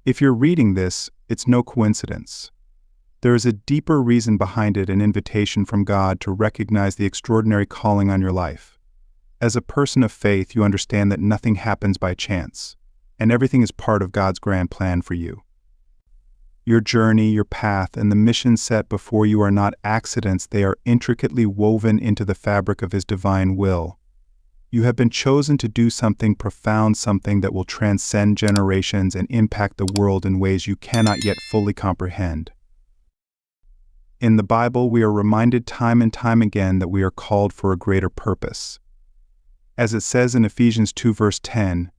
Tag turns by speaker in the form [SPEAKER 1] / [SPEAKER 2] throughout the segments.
[SPEAKER 1] If you're reading this, it's no coincidence. There is a deeper reason behind it, an invitation from God to recognize the extraordinary calling on your life. As a person of faith, you understand that nothing happens by chance, and everything is part of God's grand plan for you. Your journey, your path, and the mission set before you are not accidents, they are intricately woven into the fabric of His divine will. You have been chosen to do something profound, something that will transcend generations and impact the world in ways you cannot yet fully comprehend. In the Bible, we are reminded time and time again that we are called for a greater purpose. As it says in Ephesians 2 verse 10,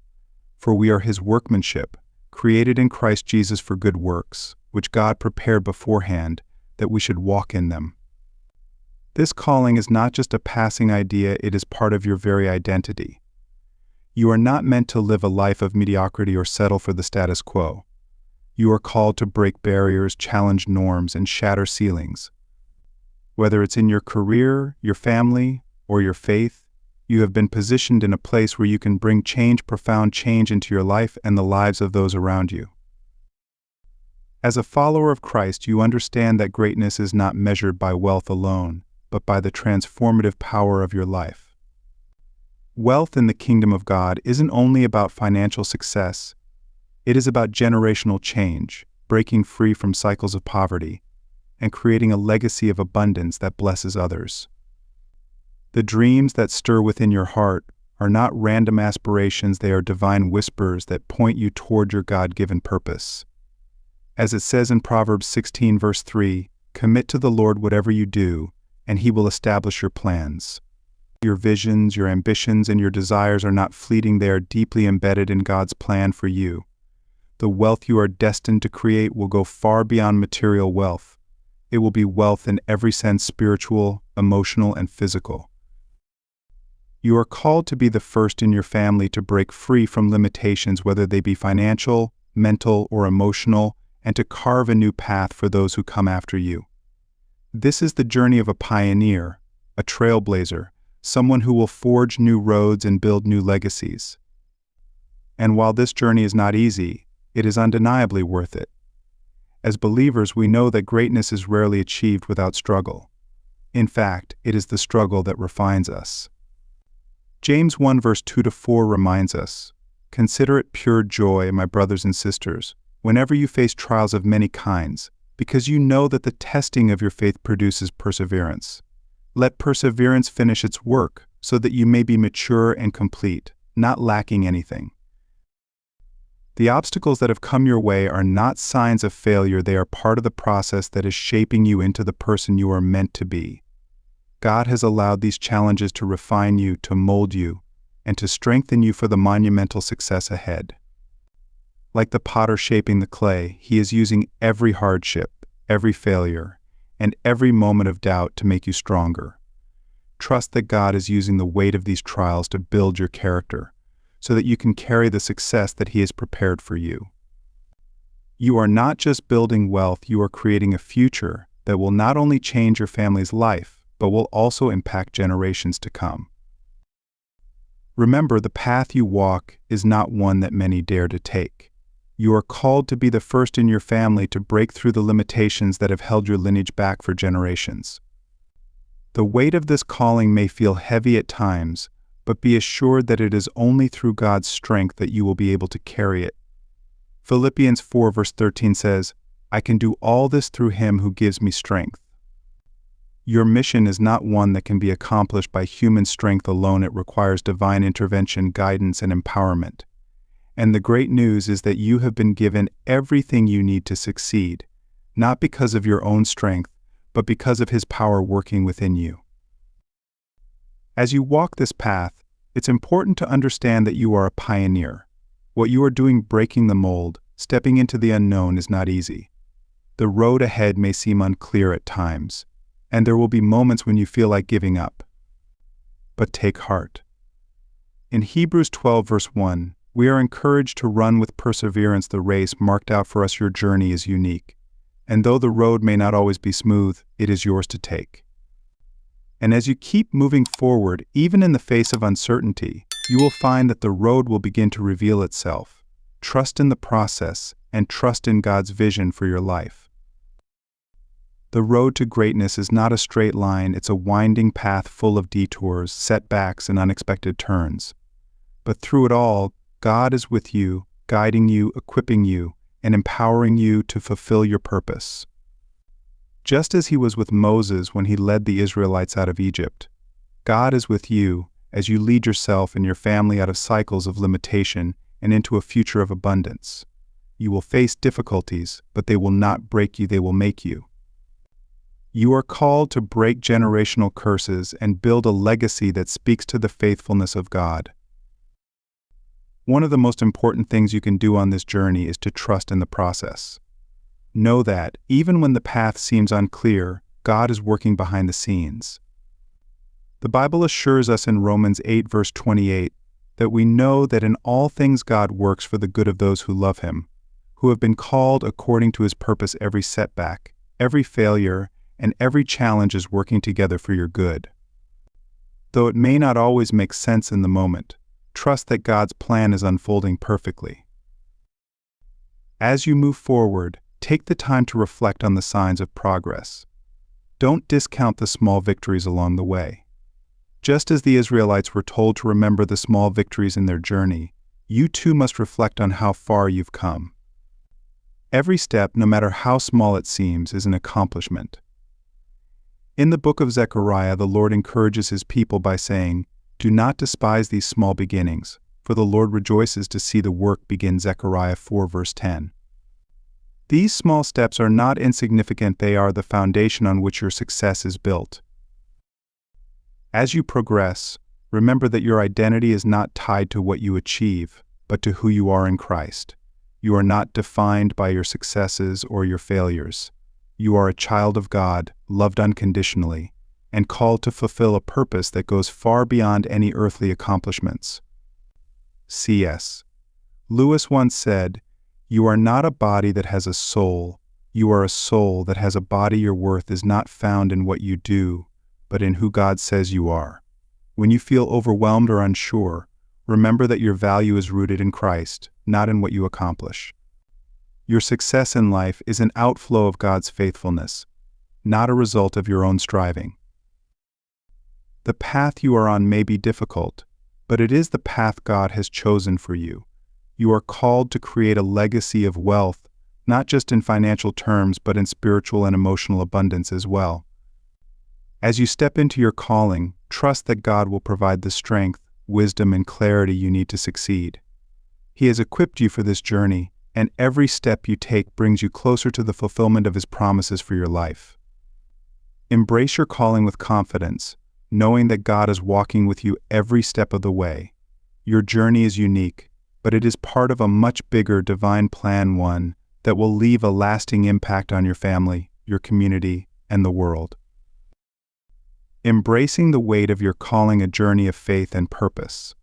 [SPEAKER 1] "For we are His workmanship, created in Christ Jesus for good works, which God prepared beforehand that we should walk in them." This calling is not just a passing idea, it is part of your very identity. You are not meant to live a life of mediocrity or settle for the status quo. You are called to break barriers, challenge norms, and shatter ceilings. Whether it's in your career, your family, or your faith, you have been positioned in a place where you can bring change, profound change into your life and the lives of those around you. As a follower of Christ, you understand that greatness is not measured by wealth alone, but by the transformative power of your life. Wealth in the kingdom of God isn't only about financial success. It is about generational change, breaking free from cycles of poverty, and creating a legacy of abundance that blesses others. The dreams that stir within your heart are not random aspirations, they are divine whispers that point you toward your God-given purpose. As it says in Proverbs 16 verse 3, "Commit to the Lord whatever you do, and He will establish your plans." Your visions, your ambitions, and your desires are not fleeting, they are deeply embedded in God's plan for you. The wealth you are destined to create will go far beyond material wealth. It will be wealth in every sense, spiritual, emotional, and physical. You are called to be the first in your family to break free from limitations, whether they be financial, mental, or emotional, and to carve a new path for those who come after you. This is the journey of a pioneer, a trailblazer, someone who will forge new roads and build new legacies. And while this journey is not easy, it is undeniably worth it. As believers, we know that greatness is rarely achieved without struggle. In fact, it is the struggle that refines us. James 1 verse 2-4 reminds us, "Consider it pure joy, my brothers and sisters, whenever you face trials of many kinds, because you know that the testing of your faith produces perseverance. Let perseverance finish its work, so that you may be mature and complete, not lacking anything." The obstacles that have come your way are not signs of failure, they are part of the process that is shaping you into the person you are meant to be. God has allowed these challenges to refine you, to mold you, and to strengthen you for the monumental success ahead. Like the potter shaping the clay, He is using every hardship, every failure, and every moment of doubt to make you stronger. Trust that God is using the weight of these trials to build your character, so that you can carry the success that He has prepared for you. You are not just building wealth, you are creating a future that will not only change your family's life, but will also impact generations to come. Remember, the path you walk is not one that many dare to take. You are called to be the first in your family to break through the limitations that have held your lineage back for generations. The weight of this calling may feel heavy at times, but be assured that it is only through God's strength that you will be able to carry it. Philippians 4 verse 13 says, "I can do all this through Him who gives me strength." Your mission is not one that can be accomplished by human strength alone, it requires divine intervention, guidance, and empowerment. And the great news is that you have been given everything you need to succeed, not because of your own strength, but because of His power working within you. As you walk this path, it's important to understand that you are a pioneer. What you are doing, breaking the mold, stepping into the unknown, is not easy. The road ahead may seem unclear at times, and there will be moments when you feel like giving up. But take heart. In Hebrews 12 verse 1, we are encouraged to run with perseverance the race marked out for us. Your journey is unique, and though the road may not always be smooth, it is yours to take. And as you keep moving forward, even in the face of uncertainty, you will find that the road will begin to reveal itself. Trust in the process, and trust in God's vision for your life. The road to greatness is not a straight line, it's a winding path full of detours, setbacks, and unexpected turns. But through it all, God is with you, guiding you, equipping you, and empowering you to fulfill your purpose. Just as He was with Moses when he led the Israelites out of Egypt, God is with you as you lead yourself and your family out of cycles of limitation and into a future of abundance. You will face difficulties, but they will not break you, they will make you. You are called to break generational curses and build a legacy that speaks to the faithfulness of God. One of the most important things you can do on this journey is to trust in the process. Know that, even when the path seems unclear, God is working behind the scenes. The Bible assures us in Romans 8 verse 28 that we know that in all things God works for the good of those who love Him, who have been called according to His purpose. Every setback, every failure, and every challenge is working together for your good. Though it may not always make sense in the moment, trust that God's plan is unfolding perfectly. As you move forward, take the time to reflect on the signs of progress. Don't discount the small victories along the way. Just as the Israelites were told to remember the small victories in their journey, you too must reflect on how far you've come. Every step, no matter how small it seems, is an accomplishment. In the book of Zechariah, the Lord encourages His people by saying, "Do not despise these small beginnings, for the Lord rejoices to see the work begin." Zechariah 4 verse 10. These small steps are not insignificant, they are the foundation on which your success is built. As you progress, remember that your identity is not tied to what you achieve, but to who you are in Christ. You are not defined by your successes or your failures. You are a child of God, loved unconditionally, and called to fulfill a purpose that goes far beyond any earthly accomplishments. C.S. Lewis once said, "You are not a body that has a soul. You are a soul that has a body. Your worth is not found in what you do, but in who God says you are." When you feel overwhelmed or unsure, remember that your value is rooted in Christ, not in what you accomplish. Your success in life is an outflow of God's faithfulness, not a result of your own striving. The path you are on may be difficult, but it is the path God has chosen for you. You are called to create a legacy of wealth, not just in financial terms, but in spiritual and emotional abundance as well. As you step into your calling, trust that God will provide the strength, wisdom, and clarity you need to succeed. He has equipped you for this journey, and every step you take brings you closer to the fulfillment of His promises for your life. Embrace your calling with confidence, knowing that God is walking with you every step of the way. Your journey is unique, but it is part of a much bigger divine plan, one that will leave a lasting impact on your family, your community, and the world. Embracing the weight of your calling, a journey of faith and purpose.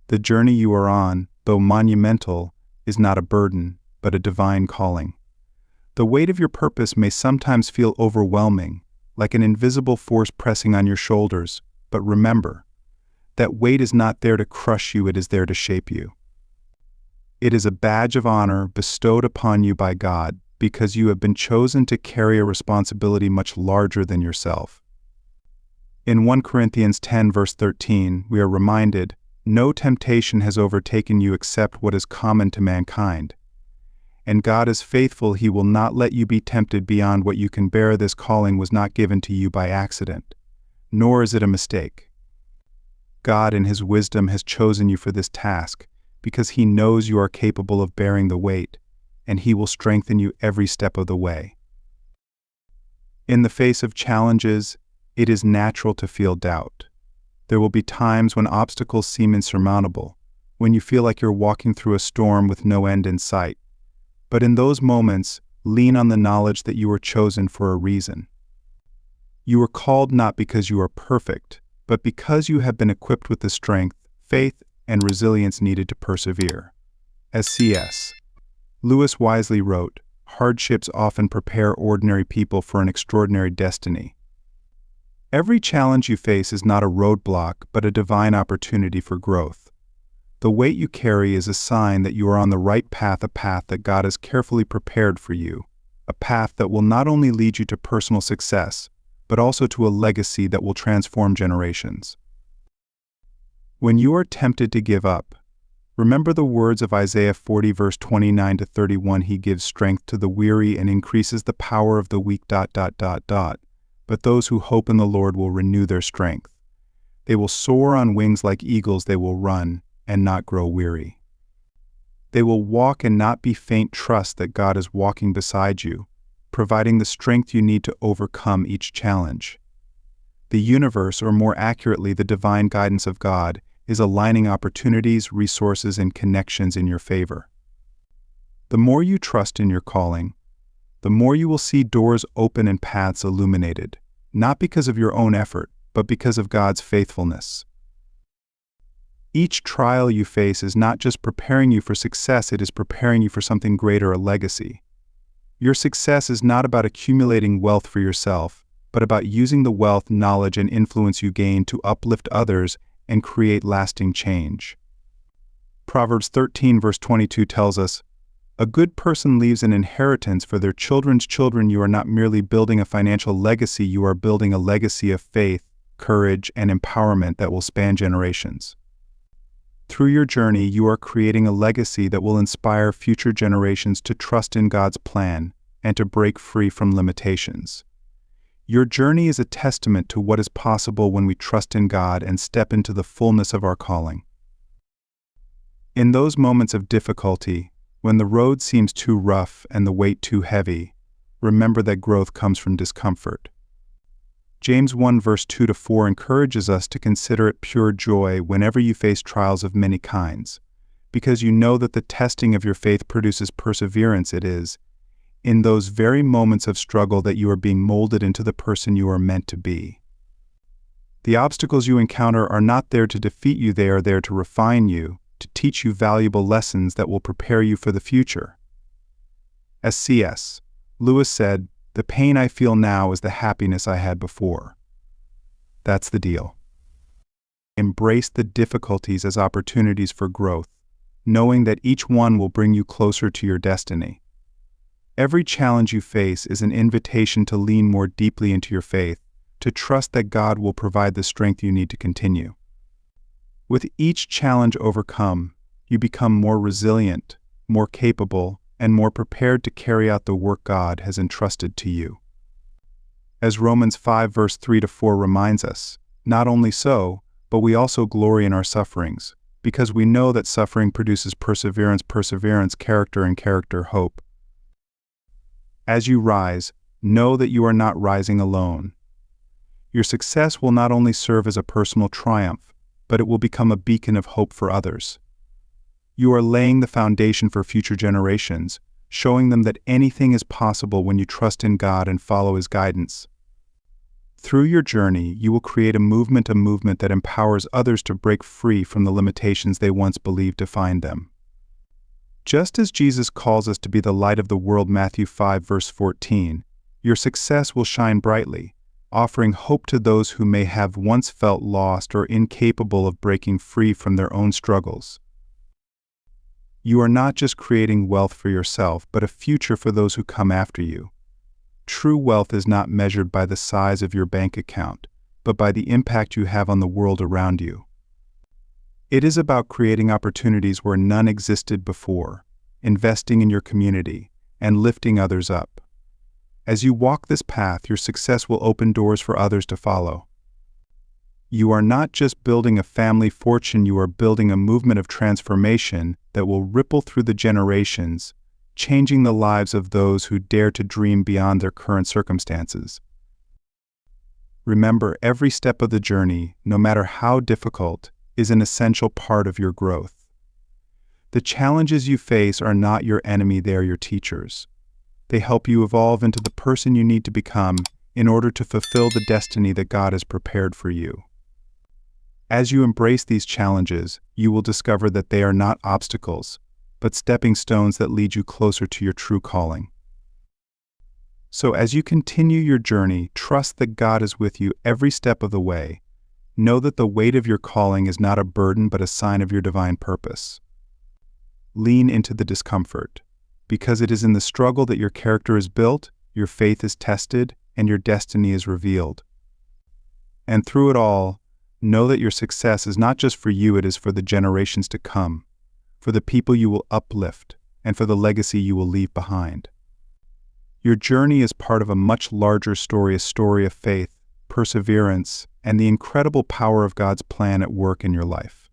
[SPEAKER 1] The journey you are on, though monumental, is not a burden, but a divine calling. The weight of your purpose may sometimes feel overwhelming, like an invisible force pressing on your shoulders, but remember, that weight is not there to crush you, it is there to shape you. It is a badge of honor bestowed upon you by God because you have been chosen to carry a responsibility much larger than yourself. In 1 Corinthians 10 verse 13, we are reminded, "No temptation has overtaken you except what is common to mankind. And God is faithful, He will not let you be tempted beyond what you can bear. This calling was not given to you by accident, nor is it a mistake. God in His wisdom has chosen you for this task because He knows you are capable of bearing the weight, and He will strengthen you every step of the way." In the face of challenges, it is natural to feel doubt. There will be times when obstacles seem insurmountable, when you feel like you're walking through a storm with no end in sight. But in those moments, lean on the knowledge that you were chosen for a reason. You were called not because you are perfect, but because you have been equipped with the strength, faith, and resilience needed to persevere. As C.S. Lewis wisely wrote, "Hardships often prepare ordinary people for an extraordinary destiny." Every challenge you face is not a roadblock, but a divine opportunity for growth. The weight you carry is a sign that you are on the right path, a path that God has carefully prepared for you, a path that will not only lead you to personal success, but also to a legacy that will transform generations. When you are tempted to give up, remember the words of Isaiah 40 verse 29-31. He gives strength to the weary and increases the power of the weak. But those who hope in the Lord will renew their strength. They will soar on wings like eagles. They will run and not grow weary. They will walk and not be faint. Trust that God is walking beside you, providing the strength you need to overcome each challenge. The universe, or more accurately, the divine guidance of God, is aligning opportunities, resources, and connections in your favor. The more you trust in your calling, the more you will see doors open and paths illuminated, not because of your own effort, but because of God's faithfulness. Each trial you face is not just preparing you for success, it is preparing you for something greater, a legacy. Your success is not about accumulating wealth for yourself, but about using the wealth, knowledge, and influence you gain to uplift others and create lasting change. Proverbs 13 verse 22 tells us, "A good person leaves an inheritance for their children's children." You are not merely building a financial legacy, you are building a legacy of faith, courage, and empowerment that will span generations. Through your journey, you are creating a legacy that will inspire future generations to trust in God's plan and to break free from limitations. Your journey is a testament to what is possible when we trust in God and step into the fullness of our calling. In those moments of difficulty, when the road seems too rough and the weight too heavy, remember that growth comes from discomfort. James 1 verse 2-4 encourages us to consider it pure joy whenever you face trials of many kinds, because you know that the testing of your faith produces perseverance. It is in those very moments of struggle that you are being molded into the person you are meant to be. The obstacles you encounter are not there to defeat you, they are there to refine you, to teach you valuable lessons that will prepare you for the future. As C.S. Lewis said, "The pain I feel now is the happiness I had before." That's the deal. Embrace the difficulties as opportunities for growth, knowing that each one will bring you closer to your destiny. Every challenge you face is an invitation to lean more deeply into your faith, to trust that God will provide the strength you need to continue. With each challenge overcome, you become more resilient, more capable, and more prepared to carry out the work God has entrusted to you. As Romans 5 verse 3-4 reminds us, not only so, but we also glory in our sufferings, because we know that suffering produces perseverance, character, and character, hope. As you rise, know that you are not rising alone. Your success will not only serve as a personal triumph, but it will become a beacon of hope for others. You are laying the foundation for future generations, showing them that anything is possible when you trust in God and follow His guidance. Through your journey, you will create a movement that empowers others to break free from the limitations they once believed defined them. Just as Jesus calls us to be the light of the world, Matthew 5 verse 14, your success will shine brightly, offering hope to those who may have once felt lost or incapable of breaking free from their own struggles. You are not just creating wealth for yourself, but a future for those who come after you. True wealth is not measured by the size of your bank account, but by the impact you have on the world around you. It is about creating opportunities where none existed before, investing in your community, and lifting others up. As you walk this path, your success will open doors for others to follow. You are not just building a family fortune, you are building a movement of transformation that will ripple through the generations, changing the lives of those who dare to dream beyond their current circumstances. Remember, every step of the journey, no matter how difficult, is an essential part of your growth. The challenges you face are not your enemy, they are your teachers. They help you evolve into the person you need to become in order to fulfill the destiny that God has prepared for you. As you embrace these challenges, you will discover that they are not obstacles, but stepping stones that lead you closer to your true calling. So as you continue your journey, trust that God is with you every step of the way, Know that the weight of your calling is not a burden but a sign of your divine purpose. Lean into the discomfort, because it is in the struggle that your character is built, your faith is tested, and your destiny is revealed. And through it all, know that your success is not just for you, it is for the generations to come, for the people you will uplift, and for the legacy you will leave behind. Your journey is part of a much larger story, a story of faith, perseverance, and the incredible power of God's plan at work in your life.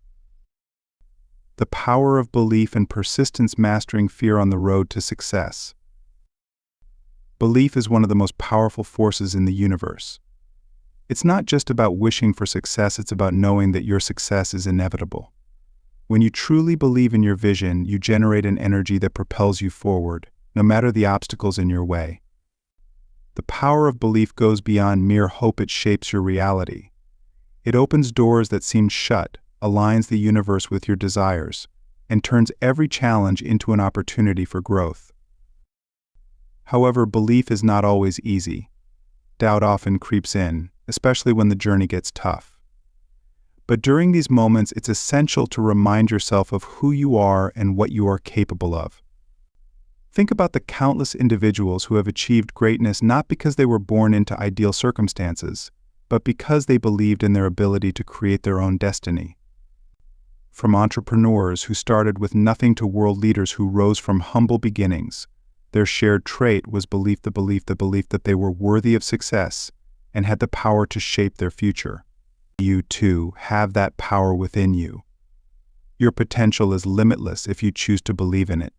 [SPEAKER 1] The power of belief and persistence mastering fear on the road to success. Belief is one of the most powerful forces in the universe. It's not just about wishing for success, it's about knowing that your success is inevitable. When you truly believe in your vision, you generate an energy that propels you forward, no matter the obstacles in your way. The power of belief goes beyond mere hope, it shapes your reality. It opens doors that seem shut, aligns the universe with your desires, and turns every challenge into an opportunity for growth. However, belief is not always easy. Doubt often creeps in, especially when the journey gets tough. But during these moments, it's essential to remind yourself of who you are and what you are capable of. Think about the countless individuals who have achieved greatness not because they were born into ideal circumstances, but because they believed in their ability to create their own destiny. From entrepreneurs who started with nothing to world leaders who rose from humble beginnings, their shared trait was the belief that they were worthy of success and had the power to shape their future. You, too, have that power within you. Your potential is limitless if you choose to believe in it.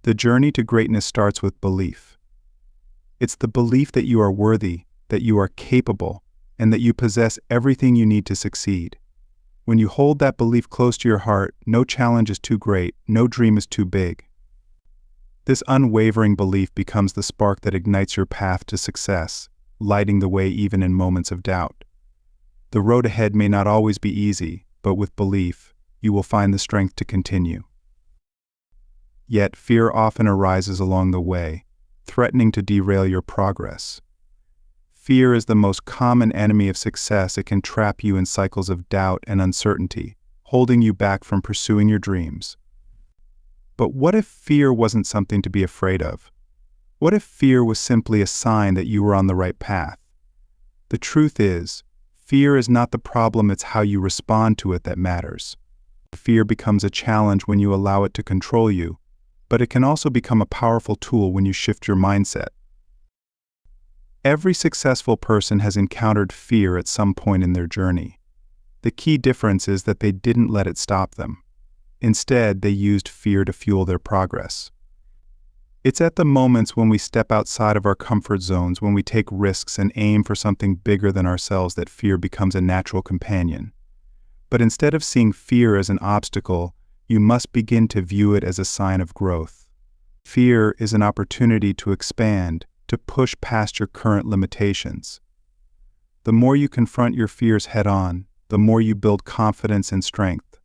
[SPEAKER 1] The journey to greatness starts with belief. It's the belief that you are worthy, that you are capable, and that you possess everything you need to succeed. When you hold that belief close to your heart, no challenge is too great, no dream is too big. This unwavering belief becomes the spark that ignites your path to success, lighting the way even in moments of doubt. The road ahead may not always be easy, but with belief, you will find the strength to continue. Yet fear often arises along the way, threatening to derail your progress. Fear is the most common enemy of success. It can trap you in cycles of doubt and uncertainty, holding you back from pursuing your dreams. But what if fear wasn't something to be afraid of? What if fear was simply a sign that you were on the right path? The truth is, fear is not the problem, it's how you respond to it that matters. Fear becomes a challenge when you allow it to control you, but it can also become a powerful tool when you shift your mindset. Every successful person has encountered fear at some point in their journey. The key difference is that they didn't let it stop them. Instead, they used fear to fuel their progress. It's at the moments when we step outside of our comfort zones, when we take risks and aim for something bigger than ourselves, that fear becomes a natural companion. But instead of seeing fear as an obstacle, you must begin to view it as a sign of growth. Fear is an opportunity to expand, to push past your current limitations. The more you confront your fears head-on, the more you build confidence and strength.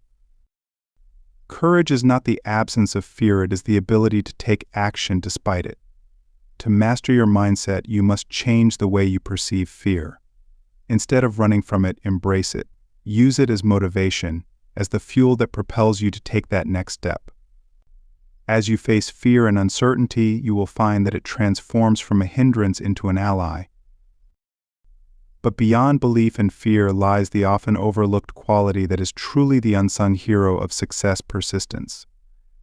[SPEAKER 1] Courage is not the absence of fear, it is the ability to take action despite it. To master your mindset, you must change the way you perceive fear. Instead of running from it, embrace it. Use it as motivation, as the fuel that propels you to take that next step. As you face fear and uncertainty, you will find that it transforms from a hindrance into an ally. But beyond belief and fear lies the often overlooked quality that is truly the unsung hero of success: persistence.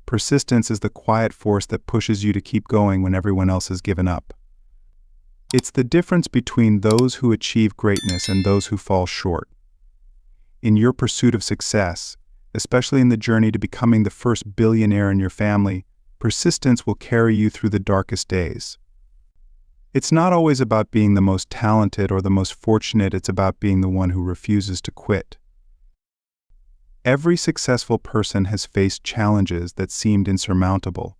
[SPEAKER 1] Persistence is the quiet force that pushes you to keep going when everyone else has given up. It's the difference between those who achieve greatness and those who fall short. In your pursuit of success, especially in the journey to becoming the first billionaire in your family, persistence will carry you through the darkest days. It's not always about being the most talented or the most fortunate, it's about being the one who refuses to quit. Every successful person has faced challenges that seemed insurmountable.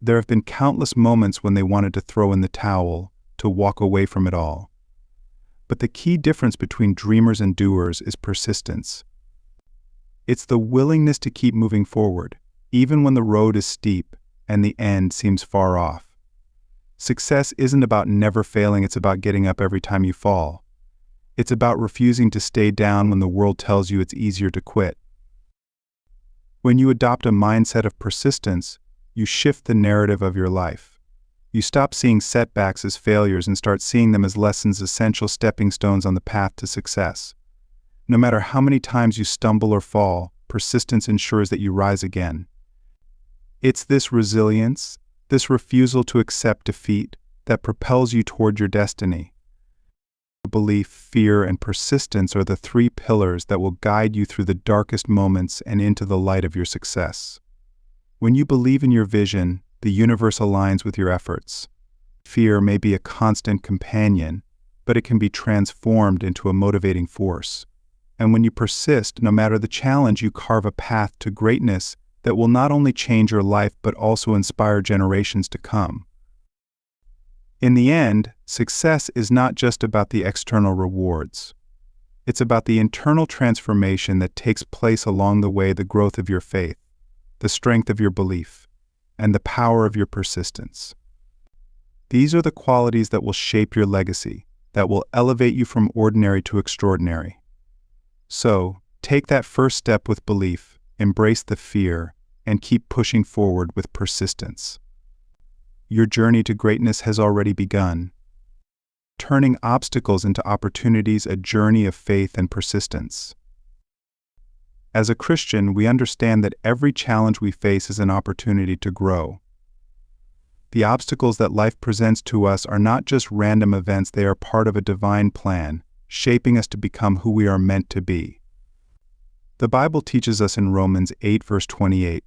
[SPEAKER 1] There have been countless moments when they wanted to throw in the towel, to walk away from it all. But the key difference between dreamers and doers is persistence. It's the willingness to keep moving forward, even when the road is steep and the end seems far off. Success isn't about never failing, it's about getting up every time you fall. It's about refusing to stay down when the world tells you it's easier to quit. When you adopt a mindset of persistence, you shift the narrative of your life. You stop seeing setbacks as failures and start seeing them as lessons, essential stepping stones on the path to success. No matter how many times you stumble or fall, persistence ensures that you rise again. It's this resilience, this refusal to accept defeat, that propels you toward your destiny. Belief, fear, and persistence are the three pillars that will guide you through the darkest moments and into the light of your success. When you believe in your vision, the universe aligns with your efforts. Fear may be a constant companion, but it can be transformed into a motivating force. And when you persist, no matter the challenge, you carve a path to greatness that will not only change your life but also inspire generations to come. In the end, success is not just about the external rewards. It's about the internal transformation that takes place along the way, the growth of your faith, the strength of your belief, and the power of your persistence. These are the qualities that will shape your legacy, that will elevate you from ordinary to extraordinary. So, take that first step with belief, embrace the fear, and keep pushing forward with persistence. Your journey to greatness has already begun. Turning obstacles into opportunities, a journey of faith and persistence. As a Christian, we understand that every challenge we face is an opportunity to grow. The obstacles that life presents to us are not just random events, they are part of a divine plan, shaping us to become who we are meant to be. The Bible teaches us in Romans 8 verse 28,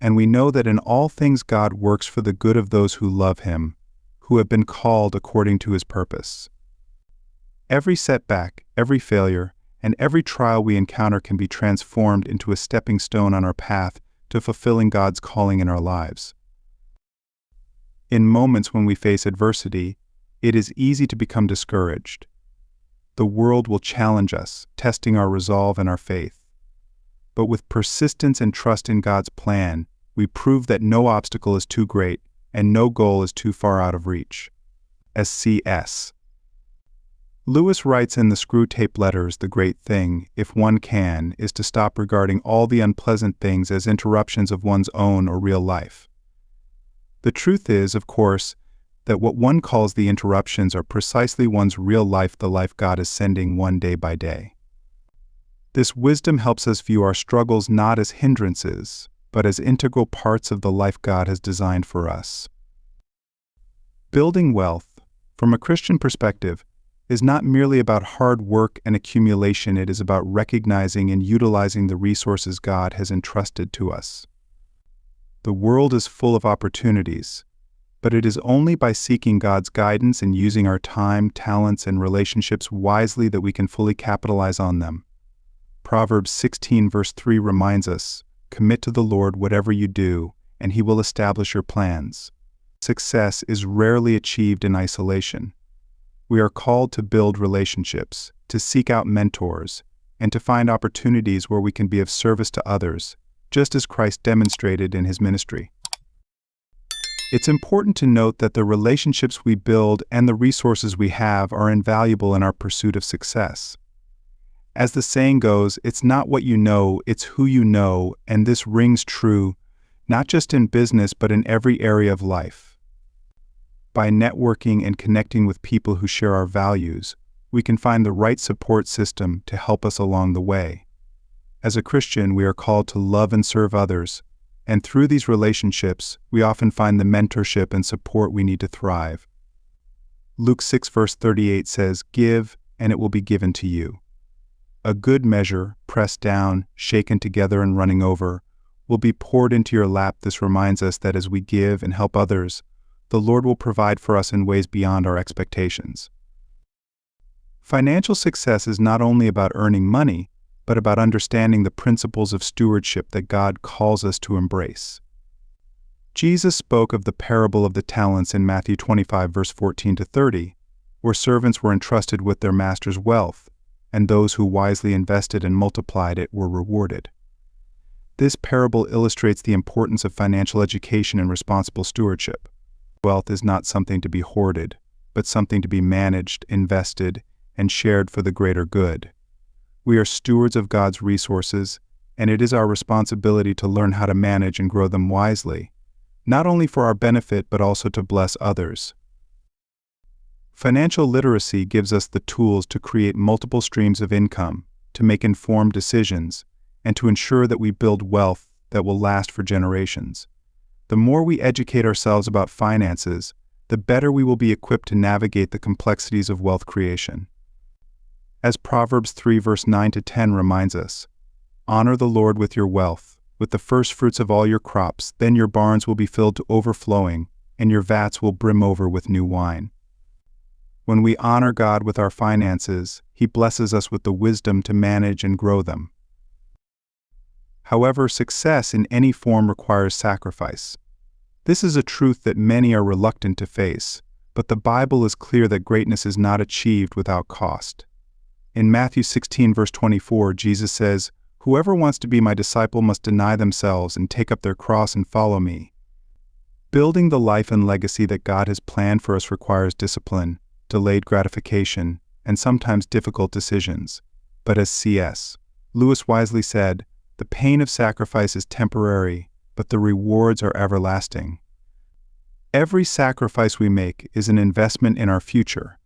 [SPEAKER 1] "And we know that in all things God works for the good of those who love Him, who have been called according to His purpose." Every setback, every failure, and every trial we encounter can be transformed into a stepping stone on our path to fulfilling God's calling in our lives. In moments when we face adversity, it is easy to become discouraged. The world will challenge us, testing our resolve and our faith. But with persistence and trust in God's plan, we prove that no obstacle is too great and no goal is too far out of reach. As C.S. Lewis writes in the Screwtape Letters, the great thing, if one can, is to stop regarding all the unpleasant things as interruptions of one's own or real life. The truth is, of course, that what one calls the interruptions are precisely one's real life, the life God is sending one day by day. This wisdom helps us view our struggles not as hindrances, but as integral parts of the life God has designed for us. Building wealth, from a Christian perspective, is not merely about hard work and accumulation, it is about recognizing and utilizing the resources God has entrusted to us. The world is full of opportunities, but it is only by seeking God's guidance and using our time, talents, and relationships wisely that we can fully capitalize on them. Proverbs 16 verse 3 reminds us, "Commit to the Lord whatever you do, and He will establish your plans." Success is rarely achieved in isolation. We are called to build relationships, to seek out mentors, and to find opportunities where we can be of service to others, just as Christ demonstrated in His ministry. It's important to note that the relationships we build and the resources we have are invaluable in our pursuit of success. As the saying goes, it's not what you know, it's who you know, and this rings true, not just in business but in every area of life. By networking and connecting with people who share our values, we can find the right support system to help us along the way. As a Christian, we are called to love and serve others, and through these relationships, we often find the mentorship and support we need to thrive. Luke 6 verse 38 says, "Give, and it will be given to you." A good measure, pressed down, shaken together and running over, will be poured into your lap. This reminds us that as we give and help others, the Lord will provide for us in ways beyond our expectations. Financial success is not only about earning money, but about understanding the principles of stewardship that God calls us to embrace. Jesus spoke of the parable of the talents in Matthew 25 verse 14 to 30, where servants were entrusted with their master's wealth, and those who wisely invested and multiplied it were rewarded. This parable illustrates the importance of financial education and responsible stewardship. Wealth is not something to be hoarded, but something to be managed, invested, and shared for the greater good. We are stewards of God's resources, and it is our responsibility to learn how to manage and grow them wisely, not only for our benefit but also to bless others. Financial literacy gives us the tools to create multiple streams of income, to make informed decisions, and to ensure that we build wealth that will last for generations. The more we educate ourselves about finances, the better we will be equipped to navigate the complexities of wealth creation. As Proverbs 3 verse 9 to 10 reminds us, "Honor the Lord with your wealth, with the first fruits of all your crops, then your barns will be filled to overflowing, and your vats will brim over with new wine." When we honor God with our finances, He blesses us with the wisdom to manage and grow them. However, success in any form requires sacrifice. This is a truth that many are reluctant to face, but the Bible is clear that greatness is not achieved without cost. In Matthew 16 verse 24, Jesus says, "Whoever wants to be my disciple must deny themselves and take up their cross and follow me." Building the life and legacy that God has planned for us requires discipline, delayed gratification, and sometimes difficult decisions. But as C.S. Lewis wisely said, "The pain of sacrifice is temporary, but the rewards are everlasting." Every sacrifice we make is an investment in our future,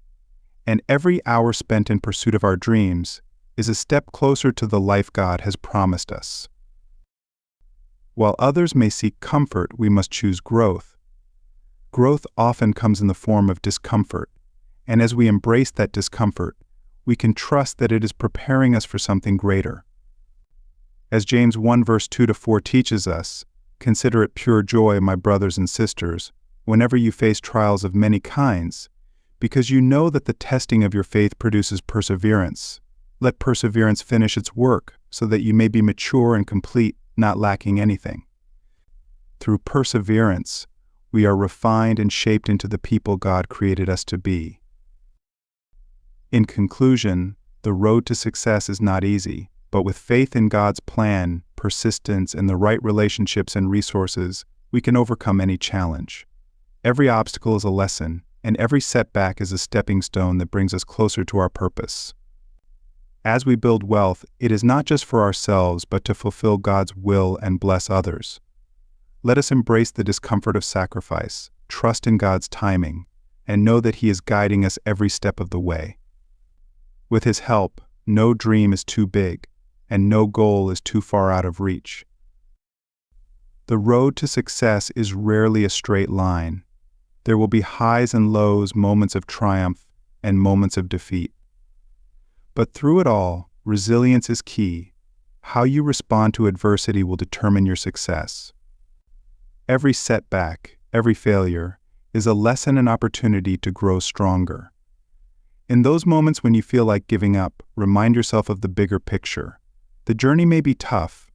[SPEAKER 1] and every hour spent in pursuit of our dreams is a step closer to the life God has promised us. While others may seek comfort, we must choose growth. Growth often comes in the form of discomfort, and as we embrace that discomfort, we can trust that it is preparing us for something greater. As James 1 verse 2 to 4 teaches us, "Consider it pure joy, my brothers and sisters, whenever you face trials of many kinds, because you know that the testing of your faith produces perseverance. Let perseverance finish its work, so that you may be mature and complete, not lacking anything." Through perseverance, we are refined and shaped into the people God created us to be. In conclusion, the road to success is not easy, but with faith in God's plan, persistence, and the right relationships and resources, we can overcome any challenge. Every obstacle is a lesson, and every setback is a stepping stone that brings us closer to our purpose. As we build wealth, it is not just for ourselves, but to fulfill God's will and bless others. Let us embrace the discomfort of sacrifice, trust in God's timing, and know that He is guiding us every step of the way. With His help, no dream is too big, and no goal is too far out of reach. The road to success is rarely a straight line. There will be highs and lows, moments of triumph, and moments of defeat. But through it all, resilience is key. How you respond to adversity will determine your success. Every setback, every failure, is a lesson and opportunity to grow stronger. In those moments when you feel like giving up, remind yourself of the bigger picture. The journey may be tough,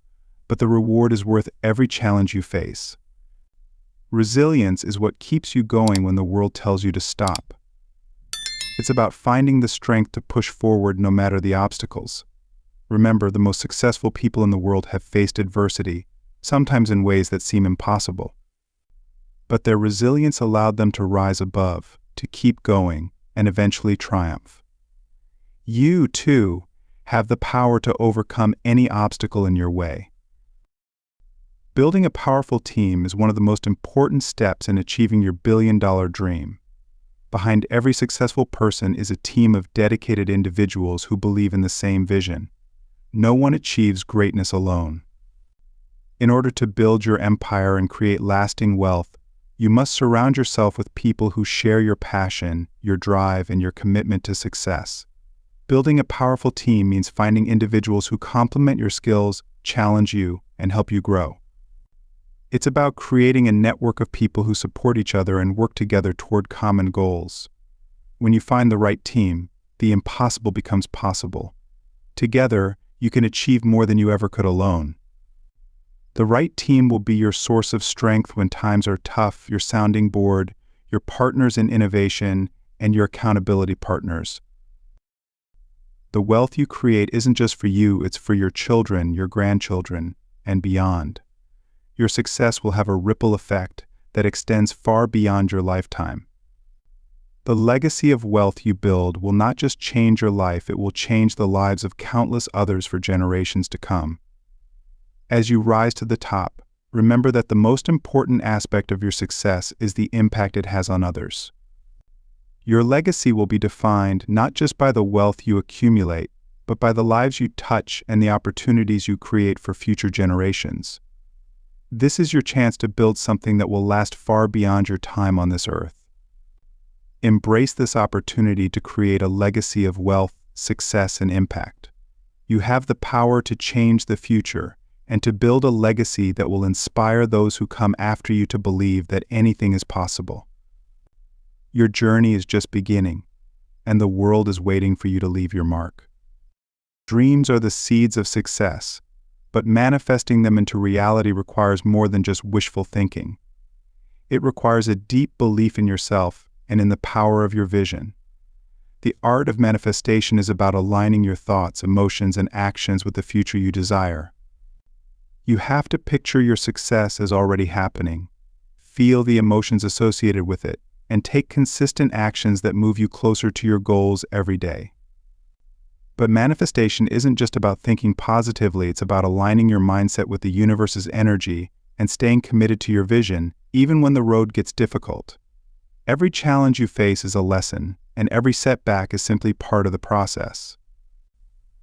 [SPEAKER 1] but the reward is worth every challenge you face. Resilience is what keeps you going when the world tells you to stop. It's about finding the strength to push forward no matter the obstacles. Remember, the most successful people in the world have faced adversity, sometimes in ways that seem impossible. But their resilience allowed them to rise above, to keep going, and eventually triumph. You, too, have the power to overcome any obstacle in your way. Building a powerful team is one of the most important steps in achieving your billion-dollar dream. Behind every successful person is a team of dedicated individuals who believe in the same vision. No one achieves greatness alone. In order to build your empire and create lasting wealth, you must surround yourself with people who share your passion, your drive, and your commitment to success. Building a powerful team means finding individuals who complement your skills, challenge you, and help you grow. It's about creating a network of people who support each other and work together toward common goals. When you find the right team, the impossible becomes possible. Together, you can achieve more than you ever could alone. The right team will be your source of strength when times are tough, your sounding board, your partners in innovation, and your accountability partners. The wealth you create isn't just for you, it's for your children, your grandchildren, and beyond. Your success will have a ripple effect that extends far beyond your lifetime. The legacy of wealth you build will not just change your life, it will change the lives of countless others for generations to come. As you rise to the top, remember that the most important aspect of your success is the impact it has on others. Your legacy will be defined not just by the wealth you accumulate, but by the lives you touch and the opportunities you create for future generations. This is your chance to build something that will last far beyond your time on this earth. Embrace this opportunity to create a legacy of wealth, success, and impact. You have the power to change the future and to build a legacy that will inspire those who come after you to believe that anything is possible. Your journey is just beginning, and the world is waiting for you to leave your mark. Dreams are the seeds of success, but manifesting them into reality requires more than just wishful thinking. It requires a deep belief in yourself and in the power of your vision. The art of manifestation is about aligning your thoughts, emotions, and actions with the future you desire. You have to picture your success as already happening, feel the emotions associated with it, and take consistent actions that move you closer to your goals every day. But manifestation isn't just about thinking positively, it's about aligning your mindset with the universe's energy and staying committed to your vision, even when the road gets difficult. Every challenge you face is a lesson, and every setback is simply part of the process.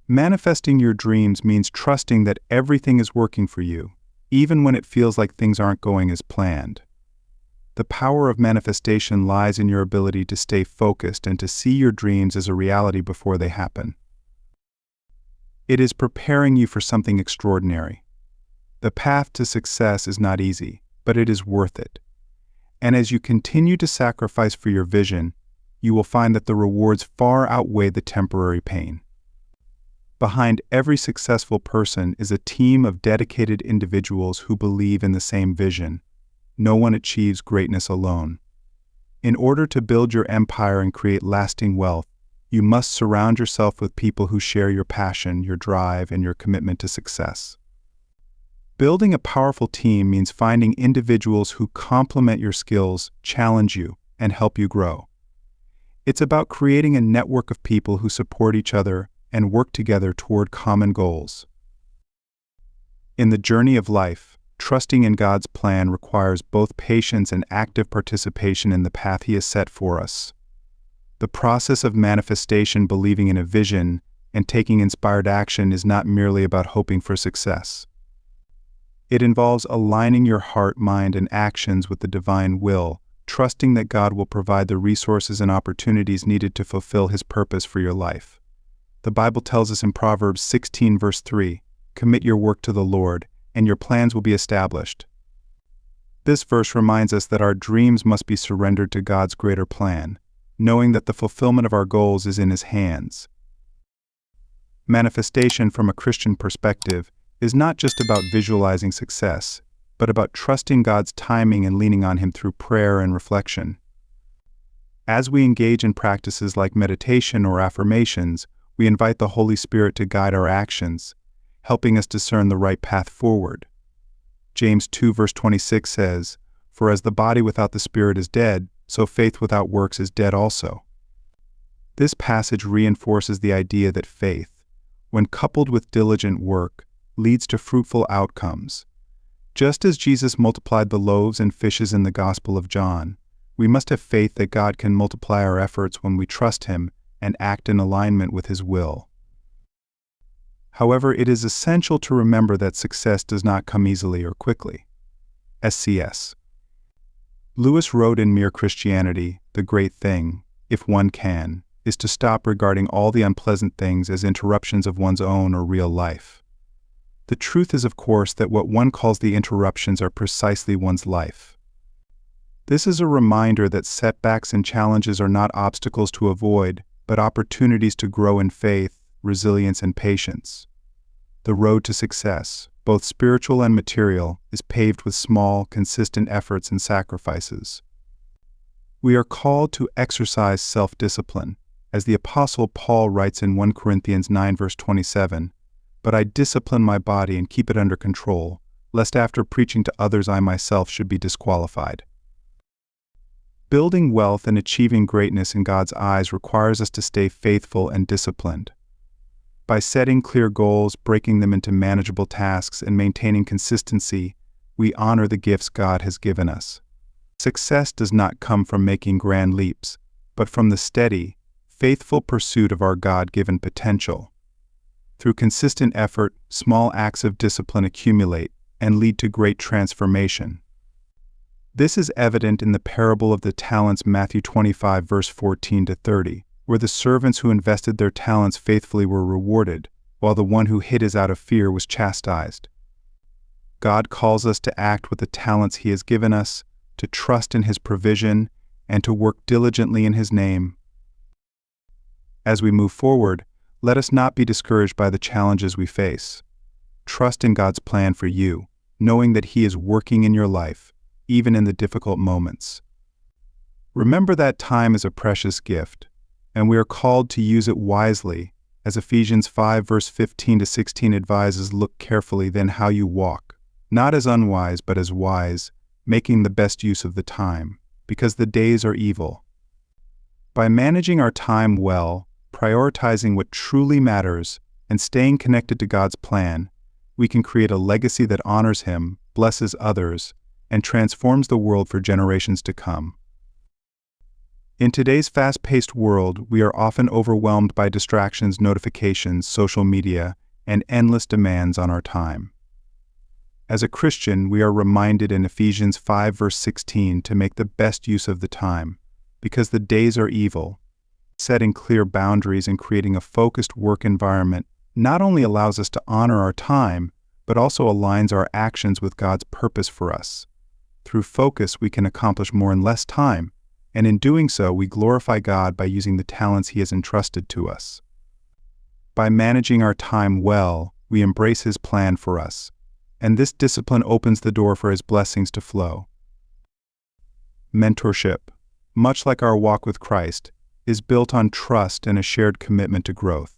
[SPEAKER 1] Manifesting your dreams means trusting that everything is working for you, even when it feels like things aren't going as planned. The power of manifestation lies in your ability to stay focused and to see your dreams as a reality before they happen. It is preparing you for something extraordinary. The path to success is not easy, but it is worth it. And as you continue to sacrifice for your vision, you will find that the rewards far outweigh the temporary pain. Behind every successful person is a team of dedicated individuals who believe in the same vision. No one achieves greatness alone. In order to build your empire and create lasting wealth, you must surround yourself with people who share your passion, your drive, and your commitment to success. Building a powerful team means finding individuals who complement your skills, challenge you, and help you grow. It's about creating a network of people who support each other and work together toward common goals. In the journey of life, trusting in God's plan requires both patience and active participation in the path He has set for us. The process of manifestation, believing in a vision, and taking inspired action is not merely about hoping for success. It involves aligning your heart, mind, and actions with the divine will, trusting that God will provide the resources and opportunities needed to fulfill His purpose for your life. The Bible tells us in Proverbs 16 verse 3, "Commit your work to the Lord, and your plans will be established." This verse reminds us that our dreams must be surrendered to God's greater plan, knowing that the fulfillment of our goals is in His hands. Manifestation from a Christian perspective is not just about visualizing success, but about trusting God's timing and leaning on Him through prayer and reflection. As we engage in practices like meditation or affirmations, we invite the Holy Spirit to guide our actions, helping us discern the right path forward. James 2 verse 26 says, "For as the body without the Spirit is dead, so faith without works is dead also." This passage reinforces the idea that faith, when coupled with diligent work, leads to fruitful outcomes. Just as Jesus multiplied the loaves and fishes in the Gospel of John, we must have faith that God can multiply our efforts when we trust Him and act in alignment with His will. However, it is essential to remember that success does not come easily or quickly. S.C.S. Lewis wrote in Mere Christianity, "The great thing, if one can, is to stop regarding all the unpleasant things as interruptions of one's own or real life." The truth is, of course, that what one calls the interruptions are precisely one's life. This is a reminder that setbacks and challenges are not obstacles to avoid, but opportunities to grow in faith, resilience, and patience. The road to success, both spiritual and material, is paved with small, consistent efforts and sacrifices. We are called to exercise self-discipline, as the Apostle Paul writes in 1 Corinthians 9 verse 27, "But I discipline my body and keep it under control, lest after preaching to others I myself should be disqualified." Building wealth and achieving greatness in God's eyes requires us to stay faithful and disciplined. By setting clear goals, breaking them into manageable tasks, and maintaining consistency, we honor the gifts God has given us. Success does not come from making grand leaps, but from the steady, faithful pursuit of our God-given potential. Through consistent effort, small acts of discipline accumulate and lead to great transformation. This is evident in the parable of the talents, Matthew 25 verse 14 to 30, where the servants who invested their talents faithfully were rewarded, while the one who hid his out of fear was chastised. God calls us to act with the talents He has given us, to trust in His provision, and to work diligently in His name. As we move forward, let us not be discouraged by the challenges we face. Trust in God's plan for you, knowing that He is working in your life, even in the difficult moments. Remember that time is a precious gift, and we are called to use it wisely, as Ephesians 5 verse 15 to 16 advises, look carefully then how you walk, not as unwise but as wise, making the best use of the time, because the days are evil. By managing our time well, prioritizing what truly matters, and staying connected to God's plan, we can create a legacy that honors Him, blesses others, and transforms the world for generations to come. In today's fast-paced world, we are often overwhelmed by distractions, notifications, social media, and endless demands on our time. As a Christian, we are reminded in Ephesians 5 verse 16 to make the best use of the time, because the days are evil. Setting clear boundaries and creating a focused work environment not only allows us to honor our time, but also aligns our actions with God's purpose for us. Through focus, we can accomplish more in less time, and in doing so, we glorify God by using the talents He has entrusted to us. By managing our time well, we embrace His plan for us, and this discipline opens the door for His blessings to flow. Mentorship, much like our walk with Christ, is built on trust and a shared commitment to growth.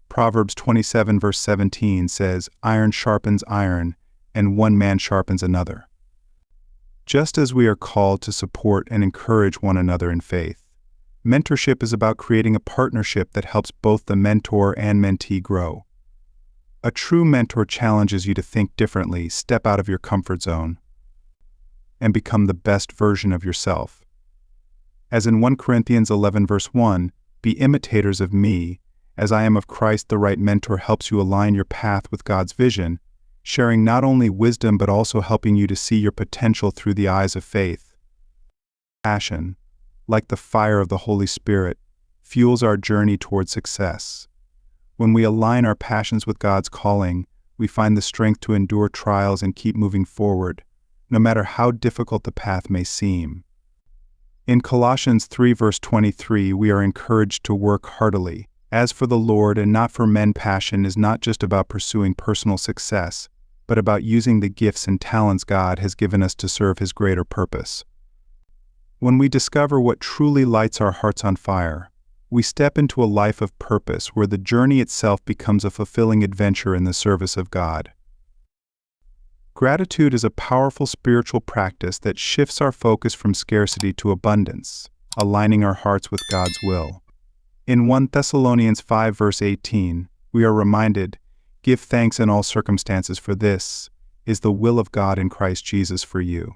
[SPEAKER 1] Proverbs 27 verse 17 says, "Iron sharpens iron, and one man sharpens another." Just as we are called to support and encourage one another in faith, mentorship is about creating a partnership that helps both the mentor and mentee grow. A true mentor challenges you to think differently, step out of your comfort zone, and become the best version of yourself. As in 1 Corinthians 11 verse 1, "Be imitators of me, as I am of Christ." The right mentor helps you align your path with God's vision, sharing not only wisdom but also helping you to see your potential through the eyes of faith. Passion, like the fire of the Holy Spirit, fuels our journey toward success. When we align our passions with God's calling, we find the strength to endure trials and keep moving forward, no matter how difficult the path may seem. In Colossians 3 verse 23, we are encouraged to work heartily, as for the Lord and not for men. Passion is not just about pursuing personal success, but about using the gifts and talents God has given us to serve His greater purpose. When we discover what truly lights our hearts on fire, we step into a life of purpose where the journey itself becomes a fulfilling adventure in the service of God. Gratitude is a powerful spiritual practice that shifts our focus from scarcity to abundance, aligning our hearts with God's will. In 1 Thessalonians 5 verse 18, we are reminded, "Give thanks in all circumstances, for this is the will of God in Christ Jesus for you."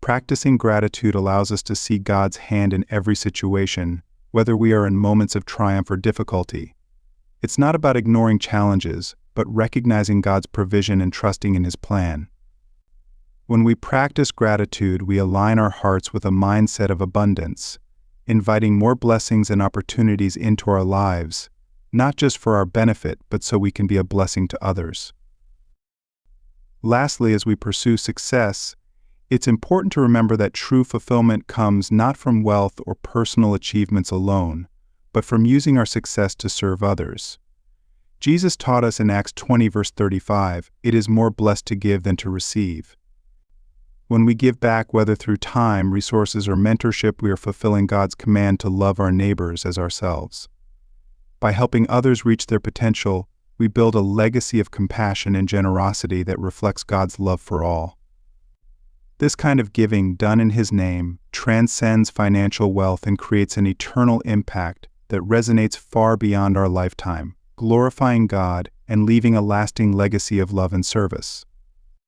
[SPEAKER 1] Practicing gratitude allows us to see God's hand in every situation, whether we are in moments of triumph or difficulty. It's not about ignoring challenges, but recognizing God's provision and trusting in His plan. When we practice gratitude, we align our hearts with a mindset of abundance, inviting more blessings and opportunities into our lives, not just for our benefit, but so we can be a blessing to others. Lastly, as we pursue success, it's important to remember that true fulfillment comes not from wealth or personal achievements alone, but from using our success to serve others. Jesus taught us in Acts 20 verse 35, "It is more blessed to give than to receive." When we give back, whether through time, resources, or mentorship, we are fulfilling God's command to love our neighbors as ourselves. By helping others reach their potential, we build a legacy of compassion and generosity that reflects God's love for all. This kind of giving done in His name transcends financial wealth and creates an eternal impact that resonates far beyond our lifetime, glorifying God and leaving a lasting legacy of love and service.